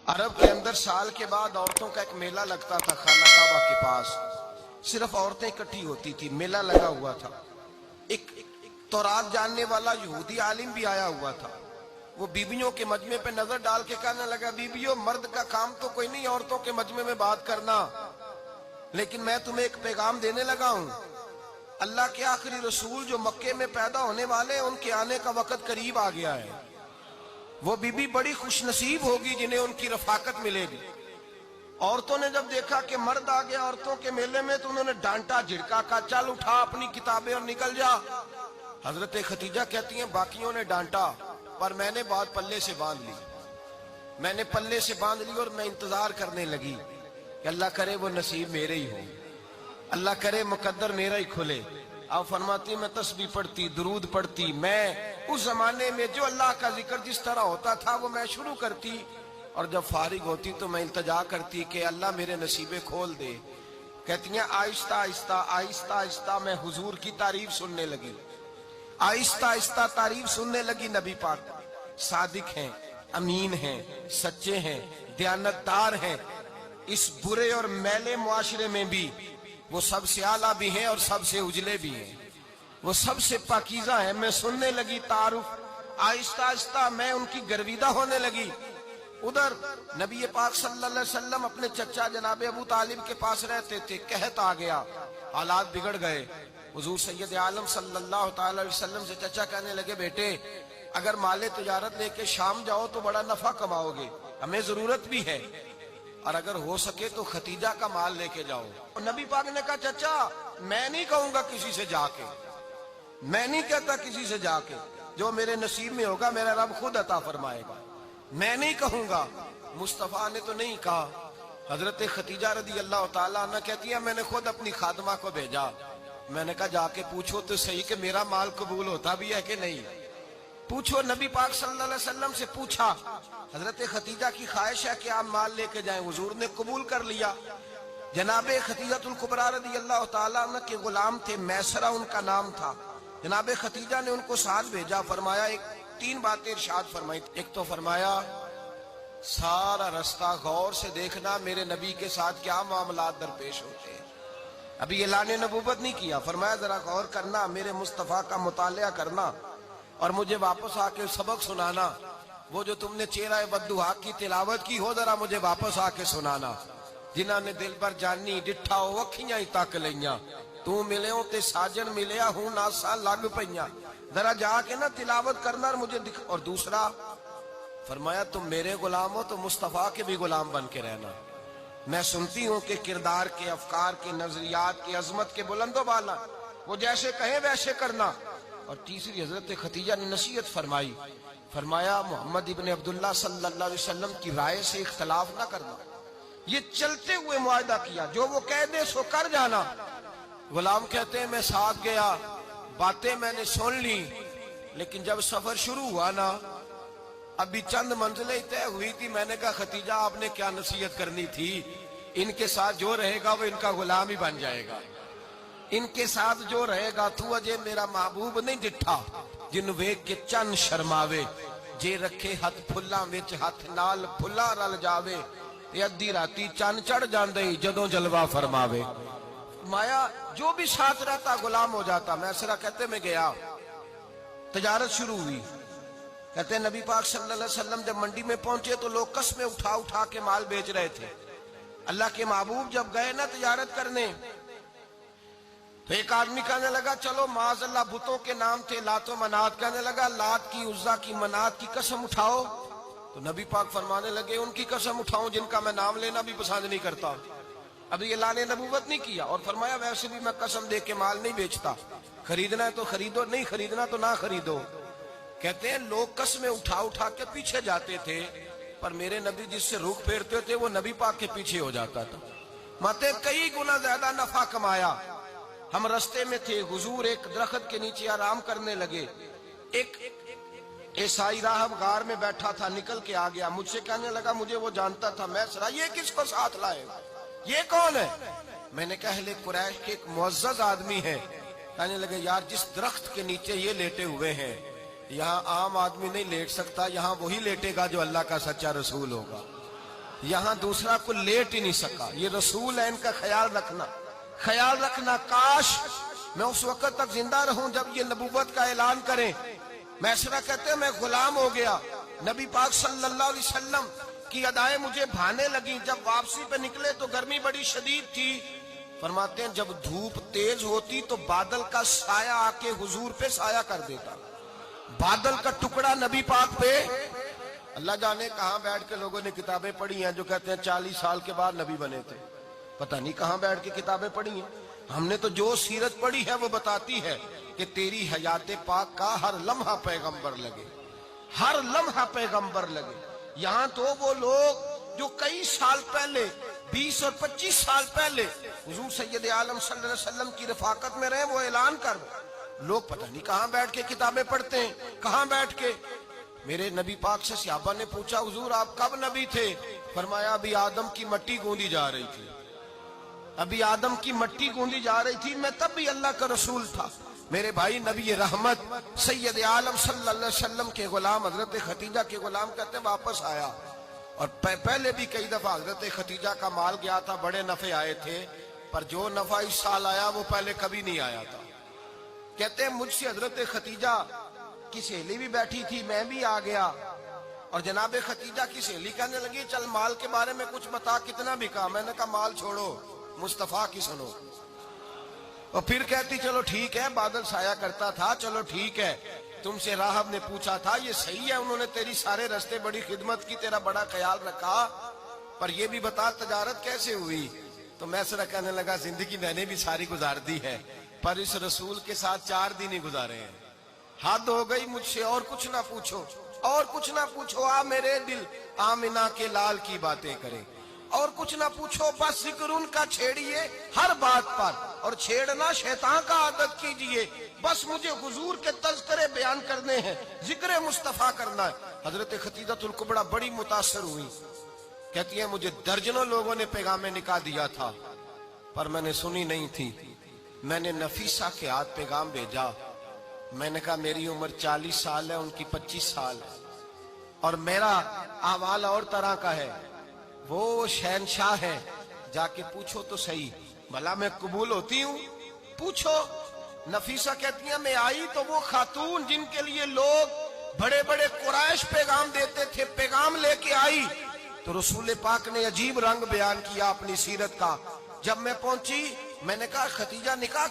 عرب کے اندر سال کے بعد عورتوں کا ایک میلہ لگتا تھا خانہ کعبہ کے پاس. صرف عورتیں اکٹھی ہوتی تھی, میلہ لگا ہوا تھا. ایک تورات جاننے والا یہودی عالم بھی آیا ہوا تھا. وہ بیویوں کے مجمع پہ نظر ڈال کے کہنے لگا, بیویوں مرد کا کام تو کوئی نہیں عورتوں کے مجمع میں بات کرنا, لیکن میں تمہیں ایک پیغام دینے لگا ہوں. اللہ کے آخری رسول جو مکے میں پیدا ہونے والے ان کے آنے کا وقت قریب آ گیا ہے. وہ بیوی بڑی خوش نصیب ہوگی جنہیں ان کی رفاقت ملے گی. عورتوں نے جب دیکھا کہ مرد آ گیا عورتوں کے میلے میں تو انہوں نے ڈانٹا جھڑکا, کہا چل اٹھا اپنی کتابیں اور نکل جا. حضرت خدیجہ کہتی ہیں باقیوں نے ڈانٹا پر میں نے بات پلے سے باندھ لی. میں نے پلے سے باندھ لی اور میں انتظار کرنے لگی کہ اللہ کرے وہ نصیب میرے ہی ہو, اللہ کرے مقدر میرا ہی کھلے. آپ فرماتی میں تسبیح پڑھتی, درود پڑھتی. میں اس زمانے میں جو اللہ کا ذکر جس طرح ہوتا تھا وہ میں شروع کرتی, اور جب فارغ ہوتی تو میں التجا کرتی کہ اللہ میرے نصیبے کھول دے. کہتی ہیں آہستہ آہستہ آہستہ آہستہ میں حضور کی تعریف سننے لگی. آہستہ آہستہ تعریف سننے لگی. نبی پاک صادق ہیں, امین ہیں, سچے ہیں, دیانتدار ہیں. اس برے اور میلے معاشرے میں بھی وہ سب سے اعلیٰ بھی ہیں اور سب سے اجلے بھی ہیں. وہ سب سے پاکیزہ ہیں. میں سننے لگی تعارف. آہستہ آہستہ میں ان کی گرویدہ ہونے لگی. ادھر نبی پاک صلی اللہ علیہ وسلم اپنے چچا جناب ابو طالب کے پاس رہتے تھے. قحط آ گیا, حالات بگڑ گئے. حضور سید عالم صلی اللہ تعالی علیہ وسلم سے چچا کہنے لگے, بیٹے اگر مال تجارت لے کے شام جاؤ تو بڑا نفع کماؤ گے, ہمیں ضرورت بھی ہے, اور اگر ہو سکے تو ختیجہ کا مال لے کے جاؤ. اور نبی پاک نے کہا چچا میں نہیں کہوں گا کسی سے جا کے, میں نہیں کہتا کسی سے جا کے, جو میرے نصیب میں ہوگا میرا رب خود عطا فرمائے گا, میں نہیں کہوں گا. مصطفیٰ نے تو نہیں کہا. حضرت خدیجہ رضی اللہ تعالیٰ عنہ کہتی ہے میں نے خود اپنی خادمہ کو بھیجا. میں نے کہا جا کے پوچھو تو صحیح کہ میرا مال قبول ہوتا بھی ہے کہ نہیں, پوچھو. نبی پاک صلی اللہ علیہ وسلم سے پوچھا. حضرت خدیجہ کی خواہش ہے کہ آپ مال لے کے جائیں. حضور نے قبول کر لیا. جناب خدیجہ الکبریٰ رضی اللہ تعالیٰ عنہ کے غلام تھے, میسرہ ان کا نام تھا. جناب خدیجہ نے ان کو ساتھ بھیجا. فرمایا تین باتیں ارشاد فرمائی. ایک تو فرمایا سارا رستہ غور سے دیکھنا میرے نبی کے ساتھ کیا معاملات درپیش ہوتے ہیں. ابھی اعلان نبوت نہیں کیا. فرمایا ذرا غور کرنا, میرے مصطفیٰ کا مطالعہ کرنا اور مجھے واپس آ کے سبق سنانا. وہ جو تم نے چہرہ بددعا کی تلاوت کی ہو ذرا مجھے واپس آ کے سنانا. جنہاں نے دل پر جانی ڈٹھا ہو اکھیاں ہی تک لیاں, تو ملے ہو تے ساجن ملیا ہوں ناسا لگ پئیاں. ذرا جا کے نا تلاوت کرنا اور مجھے دکھ. اور دوسرا فرمایا تم میرے غلام ہو تو مصطفیٰ کے بھی غلام بن کے رہنا. میں سنتی ہوں کہ کردار کے, افکار کے, نظریات کے, عظمت کے بلند و بالا, وہ جیسے کہیں ویسے کرنا. اور تیسری حضرت خدیجہ نے نصیحت فرمائی. فرمایا محمد ابن عبداللہ صلی اللہ علیہ وسلم کی رائے سے اختلاف نہ کرنا. یہ چلتے ہوئے معاہدہ کیا, جو وہ کہہ دے سو کر جانا. غلام کہتے ہیں میں ساتھ گیا, باتیں میں نے سن لی, لیکن جب سفر شروع ہوا نا ابھی چند منزلیں طے ہوئی تھی. میں نے کہا خدیجہ آپ نے کیا نصیحت کرنی تھی, ان کے ساتھ جو رہے گا وہ ان کا غلام ہی بن جائے گا. ان کے ساتھ جو رہے گا تو اجے میرا محبوب نہیں ڈٹھا جن ویکھ کے چن شرماوے. جے رکھے ہاتھ پھلاں وچ ہاتھ نال پھلا رل جاوے, تے ادھی راتی چن چڑھ جاندے جدوں جلوہ فرماوے. مایا جو بھی ساتھ رہتا غلام ہو جاتا. میسرہ کہتے میں گیا, تجارت شروع ہوئی. کہتے ہیں نبی پاک صلی اللہ علیہ وسلم جب منڈی میں پہنچے تو لوگ قسمیں اٹھا اٹھا کے مال بیچ رہے تھے. اللہ کے محبوب جب گئے نا تجارت کرنے تو ایک آدمی کہنے لگا چلو معاذ اللہ بتوں کے نام تھے لات و منات, کہنے لگا لات کی, عزا کی, منات کی قسم اٹھاؤ. تو نبی پاک فرمانے لگے ان کی قسم اٹھاؤں جن کا میں نام لینا بھی پسند نہیں کرتا. ابھی اعلان نبوت نہیں کیا. اور فرمایا ویسے بھی میں قسم دے کے مال نہیں بیچتا, خریدنا ہے تو خریدو, نہیں خریدنا تو نہ خریدو. کہتے ہیں لوگ قسمیں اٹھا اٹھا کے پیچھے جاتے تھے, پر میرے نبی جس سے رخ پھیرتے تھے وہ نبی پاک کے پیچھے ہو جاتا تھا. ماتے کئی گنا زیادہ نفع کمایا. ہم رستے میں تھے, حضور ایک درخت کے نیچے آرام کرنے لگے. ایک عیسائی راہب غار میں بیٹھا تھا, نکل کے آ گیا. مجھ سے کہنے لگا مجھے وہ جانتا تھا. میں سرا یہ کس کو ساتھ لائے, یہ کون ہے؟ میں نے کہا اہل قریش کے ایک معزز آدمی ہے. کہنے لگے یار جس درخت کے نیچے یہ لیٹے ہوئے ہیں یہاں عام آدمی نہیں لیٹ سکتا, یہاں وہی لیٹے گا جو اللہ کا سچا رسول ہوگا. یہاں دوسرا کو لیٹ ہی نہیں سکا. یہ رسول ہے, ان کا خیال رکھنا. کاش میں اس وقت تک زندہ رہوں جب یہ نبوت کا اعلان کریں. میسرہ کہتے ہیں میں غلام ہو گیا, نبی پاک صلی اللہ علیہ وسلم کی ادائیں مجھے بھانے لگیں. جب واپسی پہ نکلے تو گرمی بڑی شدید تھی. فرماتے ہیں جب دھوپ تیز ہوتی تو بادل کا سایہ آ کے حضور پہ سایہ کر دیتا. بادل کا ٹکڑا نبی پاک پہ. اللہ جانے کہاں بیٹھ کے لوگوں نے کتابیں پڑھی ہیں جو کہتے ہیں 40 سال کے بعد نبی بنے تھے. پتہ نہیں کہاں بیٹھ کے کتابیں پڑھی ہیں. ہم نے تو جو سیرت پڑھی ہے وہ بتاتی ہے کہ تیری حیات پاک کا ہر لمحہ پیغمبر لگے, ہر لمحہ پیغمبر لگے. یہاں تو وہ لوگ جو کئی سال پہلے 20 اور 25 سال پہلے حضور سید عالم صلی اللہ علیہ وسلم کی رفاقت میں رہے, وہ اعلان کر لوگ پتہ نہیں کہاں بیٹھ کے کتابیں پڑھتے ہیں, کہاں بیٹھ کے. میرے نبی پاک سے صحابہ نے پوچھا حضور آپ کب نبی تھے؟ فرمایا ابھی آدم کی مٹی گوندی جا رہی تھی, ابھی آدم کی مٹی گوندی جا رہی تھی, میں تب بھی اللہ کا رسول تھا. میرے بھائی نبی رحمت سید عالم صلی اللہ علیہ وسلم کے غلام حضرت ختیجہ کے غلام کہتے ہیں واپس آیا, اور پہلے بھی کئی دفعہ حضرت ختیجہ کا مال گیا تھا, بڑے نفع آئے تھے, پر جو نفع اس سال آیا وہ پہلے کبھی نہیں آیا تھا. کہتے ہیں مجھ سے حضرت ختیجہ کی سہیلی بھی بیٹھی تھی, میں بھی آ گیا, اور جناب ختیجہ کی سہیلی کہنے لگی چل مال کے بارے میں کچھ بتا, کتنا بکا؟ میں نے کہا مال چھوڑو, مصطفیٰ کی سنو. اور پھر کہتی چلو ٹھیک ہے, بادل سایہ کرتا تھا, چلو ٹھیک ہے, تم سے راہب نے پوچھا تھا, یہ صحیح ہے انہوں نے تیری سارے رستے بڑی خدمت کی, تیرا بڑا خیال رکھا, پر یہ بھی بتا تجارت کیسے ہوئی؟ تو میسرہ کہنے لگا زندگی میں نے بھی ساری گزار دی ہے, پر اس رسول کے ساتھ 4 دن ہی گزارے ہیں. حد ہو گئی مجھ سے, اور کچھ نہ پوچھو, اور کچھ نہ پوچھو. آ میرے دل آمنہ کے لال کی باتیں کرے, اور کچھ نہ پوچھو, بس ذکر ان کا چھیڑیے ہر بات پر, اور چھیڑنا شیطان کا عادت کیجئے. بس مجھے حضور کے تذکرے بیان کرنے ہیں, ذکر مصطفیٰ کرنا ہے. حضرت ختیجہ الکبریٰ بڑی متاثر ہوئی, کہتی ہیں مجھے درجنوں لوگوں نے پیغام نکاح دیا تھا, پر میں نے سنی نہیں تھی. میں نے نفیسہ کے ہاتھ پیغام بھیجا, میں نے کہا میری عمر 40 سال ہے, ان کی 25 سال ہے, اور میرا احوال اور طرح کا ہے. وہ شہنشاہ ہے, جا کے پوچھو تو صحیح, بھلا میں قبول ہوتی ہوں؟ پوچھو. نفیسہ کہتی ہیں میں آئی تو وہ خاتون جن کے لیے لوگ بڑے بڑے قریش پیغام دیتے تھے, پیغام لے کے آئی. تو رسول پاک نے عجیب رنگ بیان کیا اپنی سیرت کا. جب میں پہنچی میں نے کہا ختیجہ نکاح